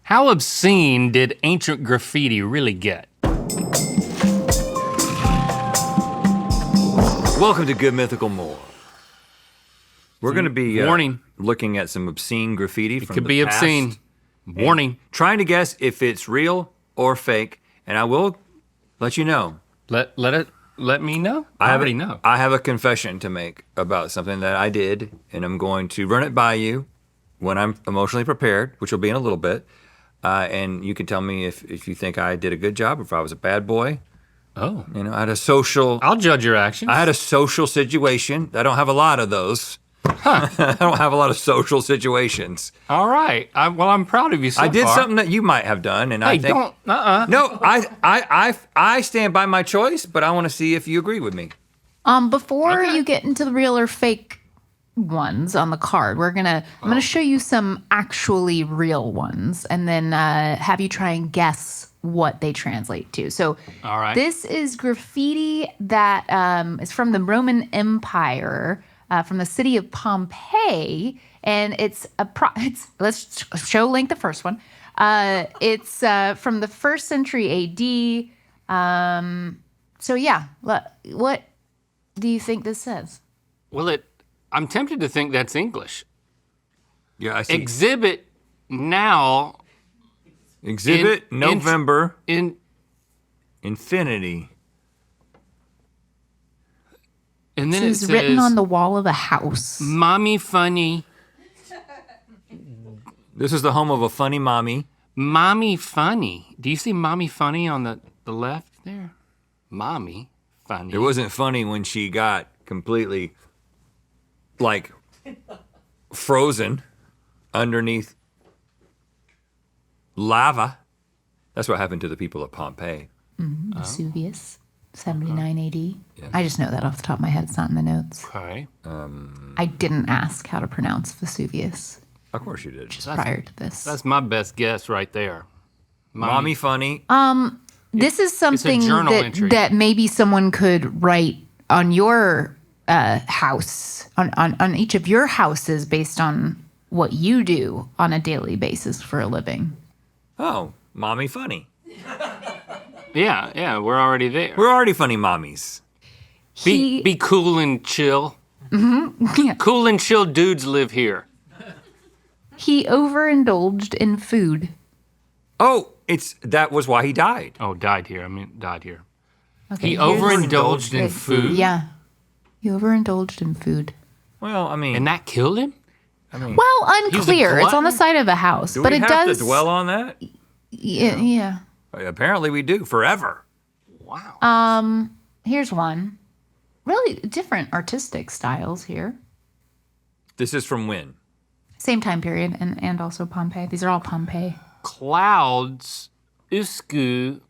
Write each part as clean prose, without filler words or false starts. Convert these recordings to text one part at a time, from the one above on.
How obscene did ancient graffiti really get? Welcome to Good Mythical More. We're gonna be Warning. Looking at some obscene graffiti from Could the be past, obscene. Warning. trying to guess if it's real or fake, and I will let you know. Let me know. I already know. I have a confession to make about something that I did, and I'm going to run it by you when I'm emotionally prepared, which will be in a little bit. And you can tell me if you think I did a good job, or if I was a bad boy. Oh. You know, I had a social. I'll judge your actions. I had a social situation. I don't have a lot of those. I don't have a lot of social situations. All right. Well, I'm proud of you so I did far. something that you might have done, and Hey, I think. don't. No, I stand by my choice, but I want to see if you agree with me. Before you get into the real or fake ones on the card, I'm gonna show you some actually real ones, and then have you try and guess what they translate to. So, All right. This is graffiti that is from the Roman Empire, from the city of Pompeii, and let's show Link the first one. It's from the 1st century A.D. So yeah, what do you think this says? Well, I'm tempted to think that's English. Yeah, I see. Exhibit now Exhibit November in Infinity. and then This it is says written on the wall of a house. Mommy Funny. This is the home of a funny mommy. Mommy Funny. Do you see Mommy Funny on the left there? Mommy Funny. It wasn't funny when she got completely, like, frozen underneath lava. That's what happened to the people of Pompeii. Vesuvius, 79 AD. Yeah. I just know that off the top of my head. It's not in the notes. Okay. I didn't ask how to pronounce Vesuvius Of course you did. prior to this. That's my best guess right there. Mommy funny. This is something journal entry. that maybe someone could write on your house, on each of your houses based on what you do on a daily basis for a living. Oh, mommy funny. Yeah, we're already there. We're already funny mommies. Be cool and chill. Yeah. Cool and chill dudes live here. He overindulged in food. Oh, that was why he died. Oh, died here. I mean, died here. Okay, He here's- overindulged in food? Yeah. He overindulged in food. Well, I mean, And that killed him? Well, unclear. It's on the glutton? side of a house, do but we it have does to dwell on that? Yeah. Apparently we do, forever. Wow. Here's one. Really different artistic styles here. This is from when? Same time period and also Pompeii. These are all Pompeii. Clouds, usku,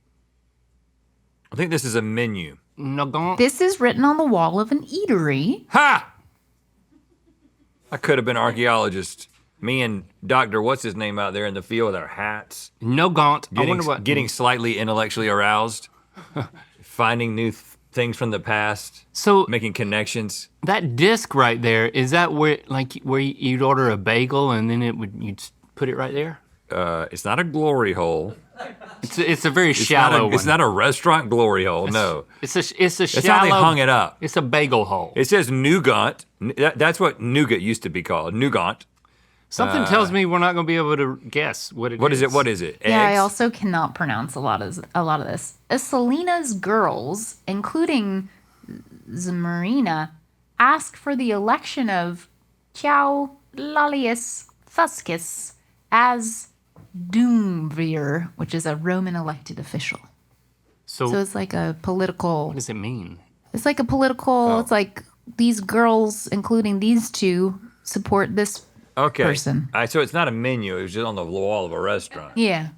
I think this is a menu. nagon. This is written on the wall of an eatery. Ha! I could have been archaeologist. Me and Dr. What's his name out there in the field with our hats. Nogaunt. I wonder what. Getting slightly intellectually aroused. Finding new things from the past. So Making connections. that disc right there, is that where you'd order a bagel and then you'd put it right there? It's not a glory hole. It's a very shallow one. It's not a restaurant glory hole, no. It's a That's shallow. how they hung it up. It's a bagel hole. It says nougat. That's what nougat used to be called, nougat. Something tells me we're not going to be able to guess what it is. What is it? What is it? Yeah, I Eggs? also cannot pronounce a lot of this. Selina's girls, including Zmarina, ask for the election of Ciao Lalius Thuscus as Doomvir, which is a Roman elected official. So it's like a political. What does it mean? It's like a political. It's like these girls, including these two, support this person. All right, so it's not a menu. It was just on the wall of a restaurant. Yeah.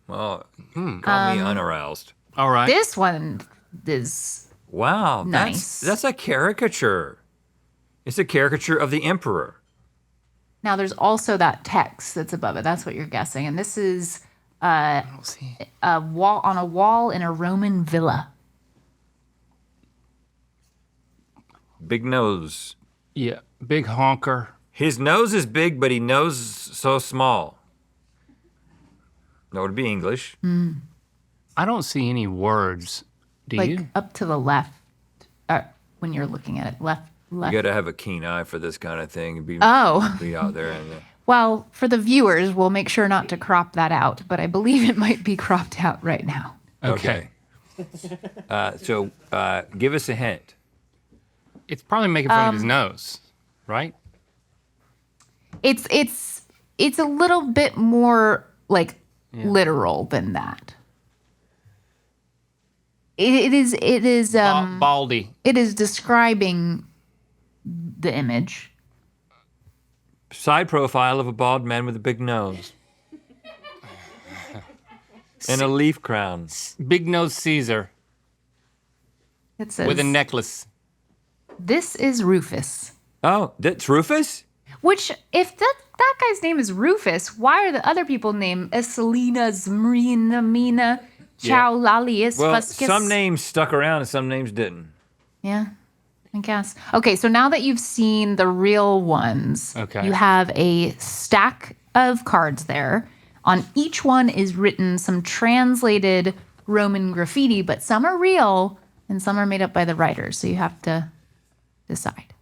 Well, call me unaroused. All right. This one is Wow, Nice. that's a caricature. It's a caricature of the emperor. now. There's also that text that's above it. That's what you're guessing, and this is I don't see. a wall on a wall in a Roman villa. Big nose. Yeah, big honker. His nose is big, but he knows so small. That would be English. I don't see any words. Do Like you? up to the left, when you're looking at it, left. You got to have a keen eye for this kind of thing. And be out there. And, Well, for the viewers, we'll make sure not to crop that out, but I believe it might be cropped out right now. Okay. So give us a hint. It's probably making fun of his nose, right? It's a little bit more like literal than that. It is Baldy. it is describing the image. Side profile of a bald man with a big nose. And a leaf crown. Big nose Caesar It says with a necklace. this is Rufus. Oh, that's Rufus? Which, if that guy's name is Rufus, why are the other people named Esselina, Zmrina, Mina, Chaulalius, Well, Fuscus? some names stuck around and some names didn't. Yeah, I guess. Okay, so now that you've seen the real ones, Okay. you have a stack of cards there. On each one is written some translated Roman graffiti, but some are real and some are made up by the writers. So you have to decide.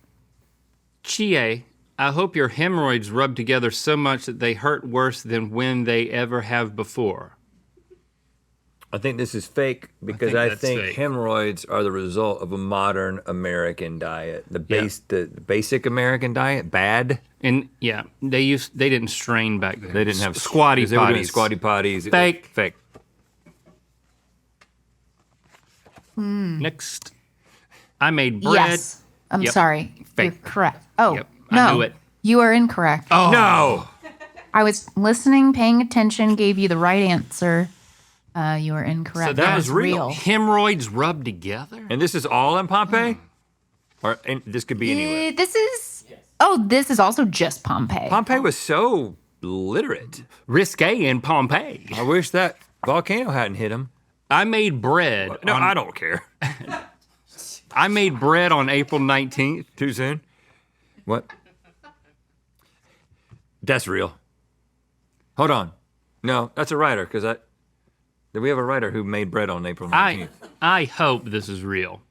Chie, I hope your hemorrhoids rub together so much that they hurt worse than when they ever have before. I think this is fake because think I that's think fake. hemorrhoids are the result of a modern American diet. The basic American diet, bad. And yeah, they didn't strain back then. They didn't have squatty they were doing potties. squatty potties. Fake. Fake. Next, I made bread. Yes. I'm Yep. sorry. Fake. You're correct. Oh, Yep, no. I knew it. You are incorrect. Oh No. I was listening, paying attention, gave you the right answer. You are incorrect. So that was real. Hemorrhoids rubbed together. And this is all in Pompeii? Or and this could be anywhere. This is. Oh, this is also just Pompeii. Pompeii was so literate. Risque in Pompeii. I wish that volcano hadn't hit him. I made bread. No, I don't care. I made bread on April 19th. Too soon? What? That's real. Hold on. No, that's a writer, because we have a writer who made bread on April 19th. I hope this is real.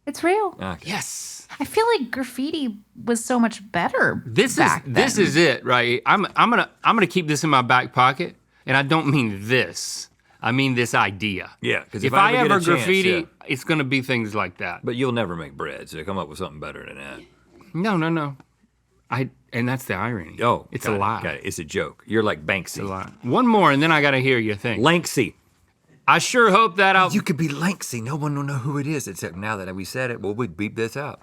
It's real. Okay. Yes. I feel like graffiti was so much better. This back is then. it, right? I'm gonna keep this in my back pocket, and I don't mean this. I mean this idea. Yeah, because If I get a ever chance, graffiti, yeah. it's gonna be things like that. But you'll never make bread, so come up with something better than that. No. And that's the irony. Oh, it's got a it, lie. got it. It's a joke. You're like Banksy. It's a lie. One more, and then I gotta hear your thing. Lanksy. I sure hope that I'll. You could be Lanksy. No one will know who it is, except now that we said it, well, we'd beep this out.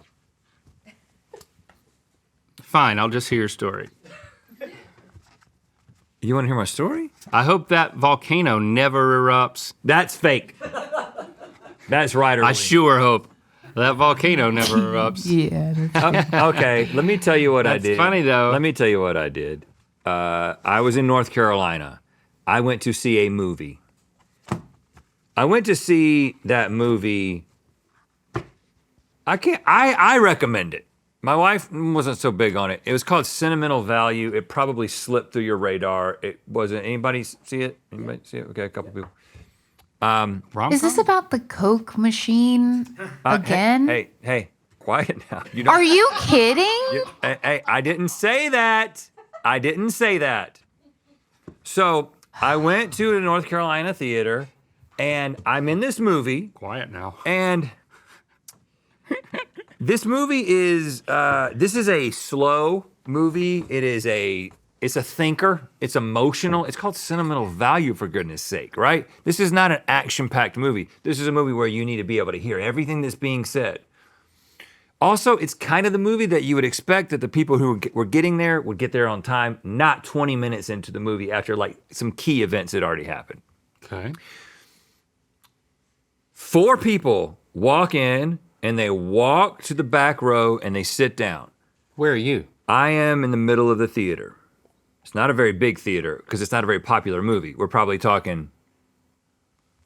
Fine, I'll just hear your story. You want to hear my story? I hope that volcano never erupts. That's fake. That's right. I sure hope that volcano never erupts. Yeah. Okay, let me tell you what I That's did. funny, though. Let me tell you what I did. I was in North Carolina. I went to see a movie. I went to see that movie. I recommend it. My wife wasn't so big on it. It was called Sentimental Value. It probably slipped through your radar. It wasn't. Anybody see it? Anybody see it? Okay, a couple people. Rom-com? Is this about the Coke machine again? Hey, quiet now. You Are you kidding? Hey, I didn't say that. I didn't say that. So I went to the North Carolina theater, and I'm in this movie, Quiet now. and this movie is this is a slow movie. It's a thinker. It's emotional. It's called Sentimental Value, for goodness sake, right? This is not an action-packed movie. This is a movie where you need to be able to hear everything that's being said. Also, it's kind of the movie that you would expect that the people who were getting there would get there on time, not 20 minutes into the movie after like some key events had already happened. Okay. 4 people walk in and they walk to the back row and they sit down. Where are you? I am in the middle of the theater. It's not a very big theater because it's not a very popular movie. We're probably talking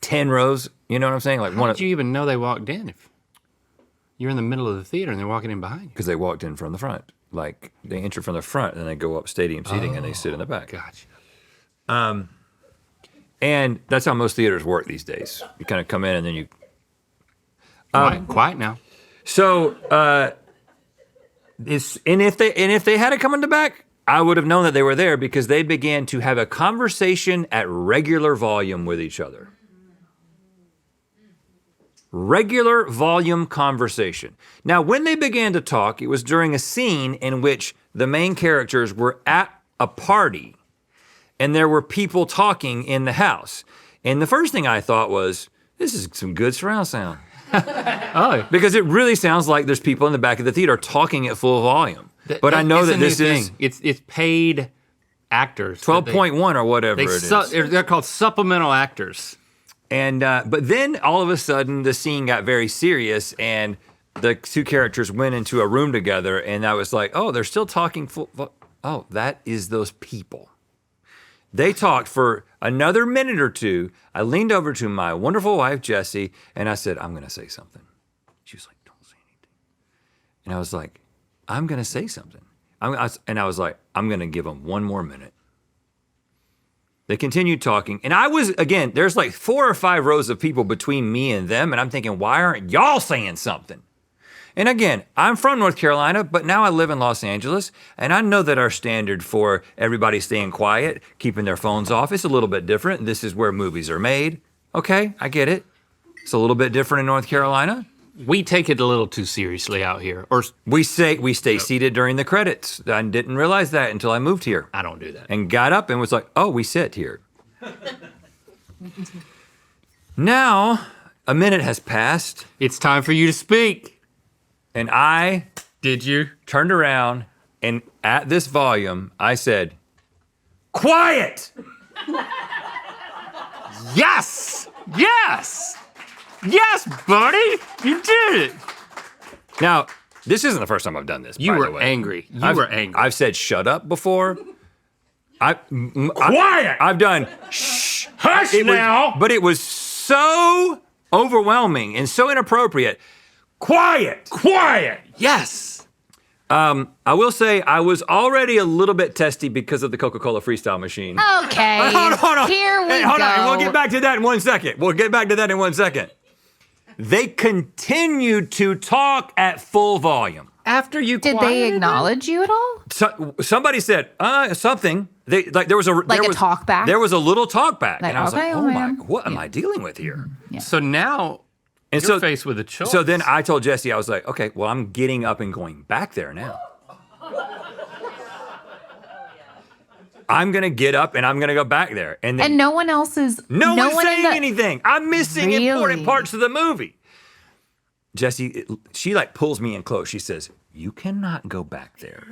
10 rows. You know what I'm saying? Like How one did you even know they walked in? If you're in the middle of the theater and they're walking in behind you. because they walked in from the front. Like they enter from the front and they go up stadium seating and they sit in the back. Gotcha. And that's how most theaters work these days. You kind of come in and then you. Quiet now. So, if they had it coming to back, I would have known that they were there because they began to have a conversation at regular volume with each other. Regular volume conversation. Now, when they began to talk, it was during a scene in which the main characters were at a party and there were people talking in the house. And the first thing I thought was, this is some good surround sound. Oh, Because it really sounds like there's people in the back of the theater talking at full volume. But I know it's a that new this is thing. It's paid actors. 12.1 or whatever it is. They're called supplemental actors. And but then all of a sudden the scene got very serious and the two characters went into a room together and I was like, oh, they're still talking oh, that is those people. They talked for another minute or two. I leaned over to my wonderful wife, Jessie, and I said, I'm gonna say something. She was like, don't say anything. And I was like, I'm gonna say something. And I was like, I'm gonna give them one more minute. They continued talking, and I was, again, there's like 4 or 5 rows of people between me and them, and I'm thinking, why aren't y'all saying something? And again, I'm from North Carolina, but now I live in Los Angeles, and I know that our standard for everybody staying quiet, keeping their phones off, is a little bit different. This is where movies are made. Okay, I get it. It's a little bit different in North Carolina. We take it a little too seriously out here. Or We stay seated during the credits. I didn't realize that until I moved here. I don't do that. And got up and was like, oh, we sit here. Now, a minute has passed, It's time for you to speak. and I Did you? turned around, and at this volume, I said, quiet! Yes! Yes! Yes, buddy! You did it! Now, this isn't the first time I've done this, You by were the way. angry. You were angry. I've said shut up before. Quiet! I've done shh. Hush It was- now! but it was so overwhelming and so inappropriate. Quiet! Quiet! Yes! I will say I was already a little bit testy because of the Coca-Cola freestyle machine. Okay. Hold on. Here we Hey, go. hold on. We'll get back to that in 1 second. They continued to talk at full volume. After you Did they quieted them? acknowledge you at all? So, somebody said, something. There was a talk back? There was a little talk back. Like, and I was okay, like, oh my, ma'am. what am I dealing with here? Yeah. So now And you're faced with a choice. So then I told Jessie, I was like, okay, well, I'm getting up and going back there now. I'm gonna get up and I'm gonna go back there. And then And no one else is. no one's one in saying the- anything. I'm missing important Really? parts of the movie. Jessie, she like pulls me in close. She says, you cannot go back there.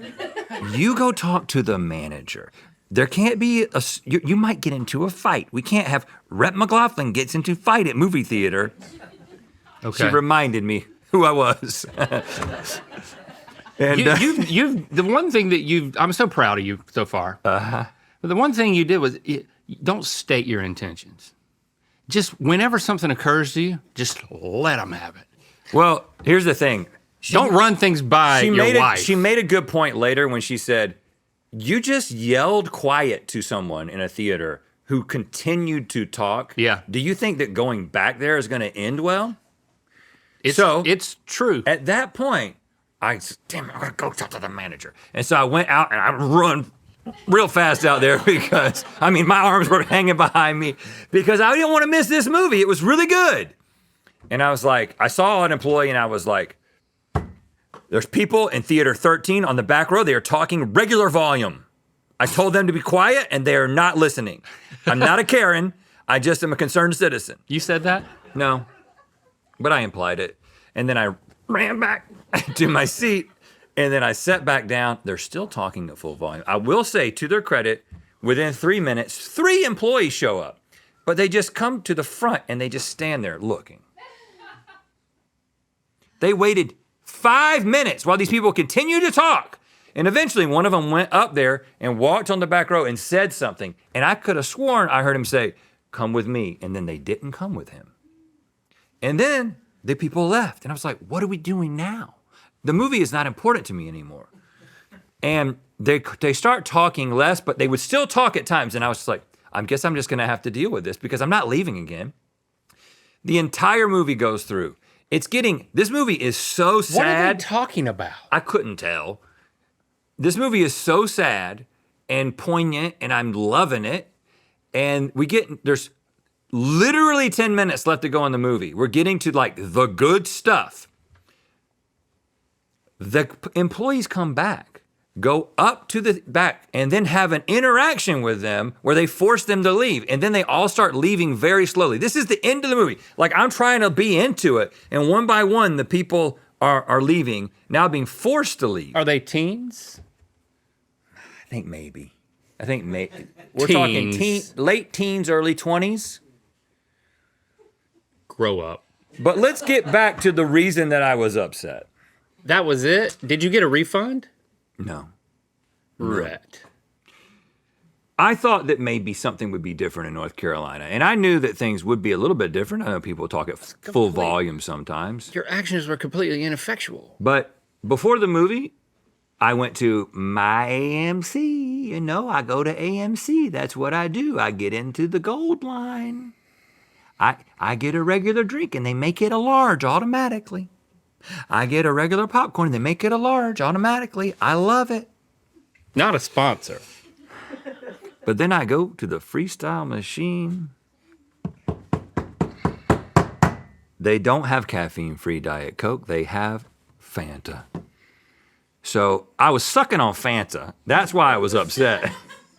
You go talk to the manager. There can't be you might get into a fight. We can't have Rhett McLaughlin gets into fight at movie theater. okay. She reminded me who I was. And you've the one thing that I'm so proud of you so far. But the one thing you did was you don't state your intentions. Just whenever something occurs to you, just let them have it. well, here's the thing. Don't run things by your wife. She made a good point later when she said, you just yelled quiet to someone in a theater who continued to talk. Yeah. Do you think that going back there is going to end well? It's true. At that point, I said, damn it, I'm going to go talk to the manager. And so I went out and I run real fast out there because, my arms were hanging behind me because I didn't want to miss this movie. It was really good. And I was like, I saw an employee and I was like, there's people in theater 13 on the back row. They are talking regular volume. I told them to be quiet and they are not listening. I'm not a Karen. I just am a concerned citizen. You said that? No, but I implied it. And then I ran back to my seat and then I sat back down. They're still talking at full volume. I will say, to their credit, within 3 minutes, 3 employees show up, but they just come to the front and they just stand there looking. They waited 5 minutes while these people continued to talk. And eventually one of them went up there and walked on the back row and said something. And I could have sworn I heard him say, come with me. And then they didn't come with him. And then the people left. And I was like, what are we doing now? The movie is not important to me anymore. And they start talking less, but they would still talk at times. And I was just like, I guess I'm just gonna have to deal with this because I'm not leaving again. The entire movie goes through. This movie is so sad. What are they talking about? I couldn't tell. This movie is so sad and poignant, and I'm loving it. And there's literally 10 minutes left to go in the movie. We're getting to like the good stuff. The employees come back, go up to the back, and then have an interaction with them where they force them to leave. And then they all start leaving very slowly. This is the end of the movie. Like, I'm trying to be into it. And one by one, the people are leaving, now being forced to leave. Are they teens? I think maybe. We're talking late teens, early 20s. Grow up. But let's get back to the reason that I was upset. That was it? Did you get a refund? No. Right. I thought that maybe something would be different in North Carolina. And I knew that things would be a little bit different. I know people talk at full volume sometimes. Your actions were completely ineffectual. But before the movie, I went to my AMC. You know, I go to AMC. That's what I do. I get into the gold line. I get a regular drink and they make it a large automatically. I get a regular popcorn and they make it a large automatically. I love it. Not a sponsor. But then I go to the freestyle machine. They don't have caffeine-free Diet Coke. They have Fanta. So I was sucking on Fanta. That's why I was upset.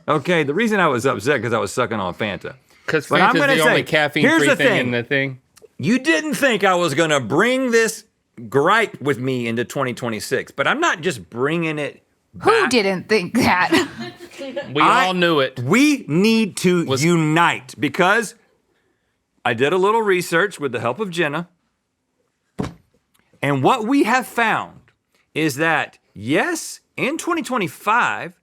Okay, the reason I was upset because I was sucking on Fanta. Because Fanta's the only caffeine-free thing in the thing. You didn't think I was going to bring this gripe with me into 2026, but I'm not just bringing it back. Who didn't think that? We all knew it. We need to unite because I did a little research with the help of Jenna. And what we have found is that, yes, in 2025,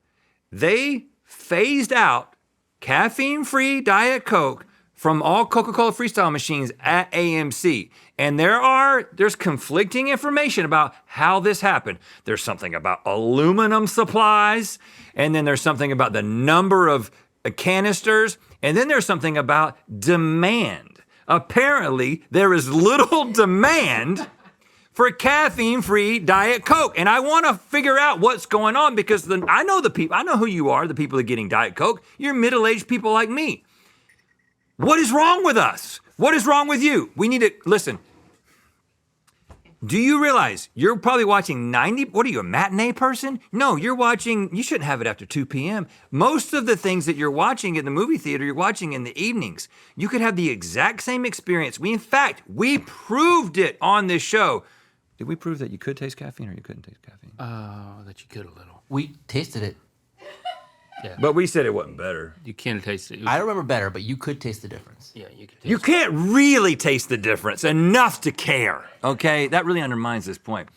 they phased out caffeine-free Diet Coke from all Coca-Cola Freestyle machines at AMC. And there's conflicting information about how this happened. There's something about aluminum supplies, and then there's something about the number of canisters, and then there's something about demand. Apparently, there is little demand for caffeine-free Diet Coke. And I want to figure out what's going on because I know the people, I know who you are, the people that are getting Diet Coke. You're middle-aged people like me. What is wrong with us? What is wrong with you? We need to, listen. Do you realize you're probably watching what are you, a matinee person? No, you shouldn't have it after 2 p.m. Most of the things that you're watching in the movie theater, you're watching in the evenings. You could have the exact same experience. We proved it on this show. Did we prove that you could taste caffeine or you couldn't taste caffeine? That you could a little. We tasted it. Yeah. But we said it wasn't better. You can taste it. I remember better, but you could taste the difference. Yeah, you could taste You can't really taste the difference enough to care, okay? That really undermines this point.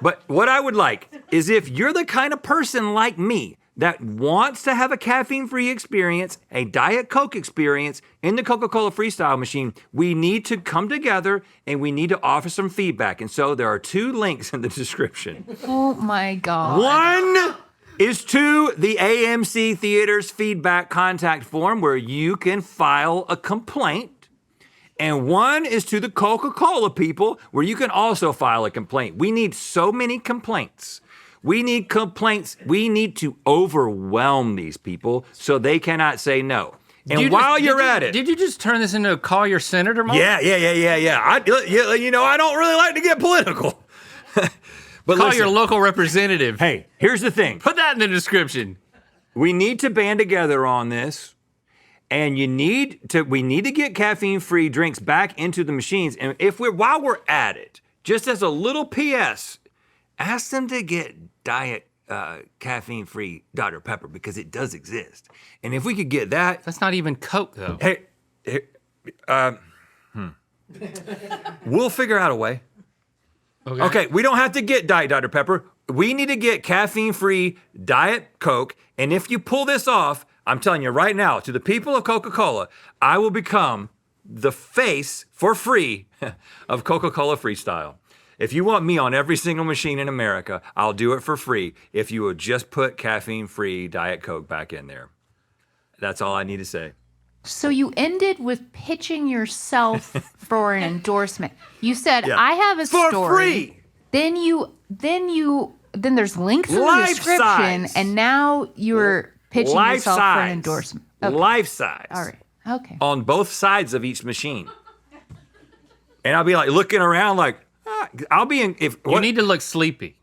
But what I would like is if you're the kind of person like me that wants to have a caffeine-free experience, a Diet Coke experience in the Coca-Cola Freestyle machine, we need to come together and we need to offer some feedback. And so there are 2 links in the description. Oh my God. One is to the AMC Theaters feedback contact form where you can file a complaint. And one is to the Coca-Cola people where you can also file a complaint. We need so many complaints. We need complaints. We need to overwhelm these people so they cannot say no. And you're at it. Did you just turn this into a call your senator moment? Yeah. I don't really like to get political. But Call listen, your local representative. Hey, here's the thing. Put that in the description. We need to band together on this. And we need to get caffeine-free drinks back into the machines. And while we're at it, just as a little PS, ask them to get diet caffeine-free Dr. Pepper because it does exist. And if we could get that. That's not even Coke, though. We'll figure out a way. Okay, we don't have to get Diet Dr. Pepper. We need to get caffeine-free Diet Coke. And if you pull this off, I'm telling you right now, to the people of Coca-Cola, I will become the face for free of Coca-Cola Freestyle. If you want me on every single machine in America, I'll do it for free if you would just put caffeine-free Diet Coke back in there. That's all I need to say. So you ended with pitching yourself for an endorsement. You said, Yeah. I have a For story. free. Then there's links in the Life description, size. and now you're pitching Life yourself size. for an endorsement. Okay. Life size. All right. Okay. On both sides of each machine. And I'll be like looking around like, I'll be in, You need to look sleepy.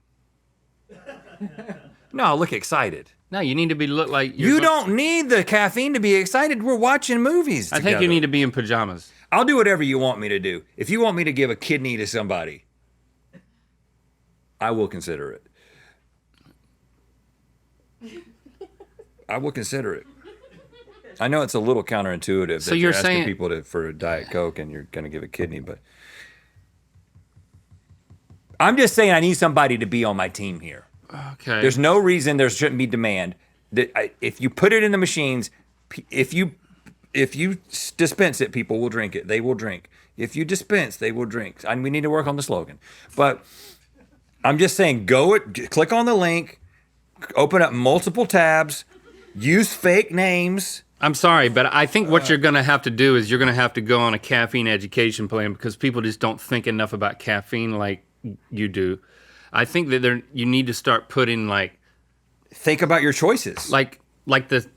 no, I'll look excited. No, you need to look like You don't need the caffeine to be excited. We're watching movies I together. think you need to be in pajamas. I'll do whatever you want me to do. If you want me to give a kidney to somebody, I will consider it. I will consider it. I know it's a little counterintuitive So that you're you're asking saying- people for a Diet Coke and you're going to give a kidney, but I'm just saying I need somebody to be on my team here. Okay. There's no reason there shouldn't be demand. If you put it in the machines, if you dispense it, people will drink it. They will drink. If you dispense, they will drink. We need to work on the slogan. But I'm just saying, click on the link, open up multiple tabs, use fake names. I'm sorry, but I think what you're going to have to do is you're going to have to go on a caffeine education plan because people just don't think enough about caffeine like you do. I think that you need to start putting Think about your choices. like the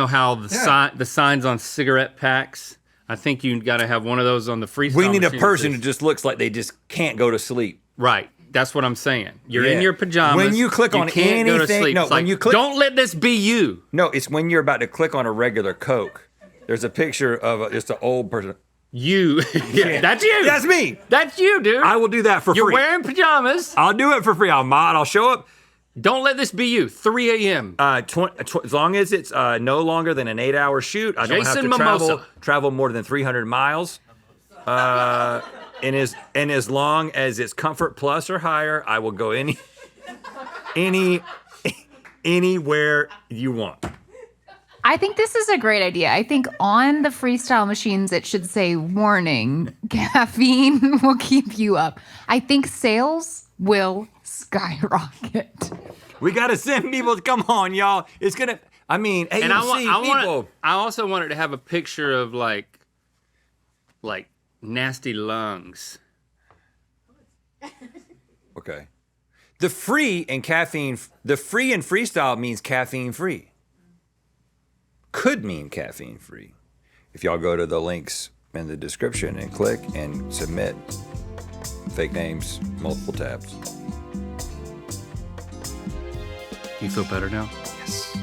how the signs on cigarette packs. I think you got to have one of those on the freestyle. We need a machine that person who says- just looks like they just can't go to sleep. Right. That's what I'm saying. You're in Yeah. your pajamas. When you click on can't go to anything- sleep. no, It's when you click- don't let this be you. No, it's when you're about to click on a regular Coke. There's a picture of just an old person. You. Yeah, that's you. That's me. That's you, dude. I will do that for You're free. wearing pajamas. I'll do it for free. I'll show up. Don't let this be you. 3 a.m. As long as it's no longer than an 8-hour shoot, I don't have Jason to Mimosa. travel more than 300 miles. And as long as it's Comfort Plus or higher, I will go anywhere you want. I think this is a great idea. I think on the freestyle machines, it should say, warning, caffeine will keep you up. I think sales will skyrocket. We got to send people. Come on, y'all. It's going to, hey, And people. I also wanted to have a picture of like nasty lungs. Okay. The free and freestyle means caffeine free. Could mean caffeine free. If y'all go to the links in the description and click and submit fake names, multiple tabs. You feel better now? Yes.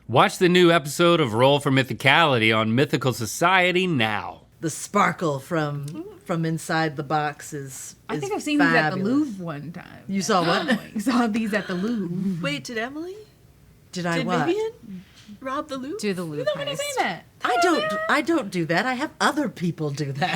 Watch the new episode of Roll for Mythicality on Mythical Society now. The sparkle from inside the box is I think I've is seen these at the fabulous. Louvre one time. You saw what? I saw these at the Louvre. Wait, did Emily? Did I Did what? Vivian rob the Louvre? Do the Louvre You're not gonna heist. say that. I don't do that. I have other people do that.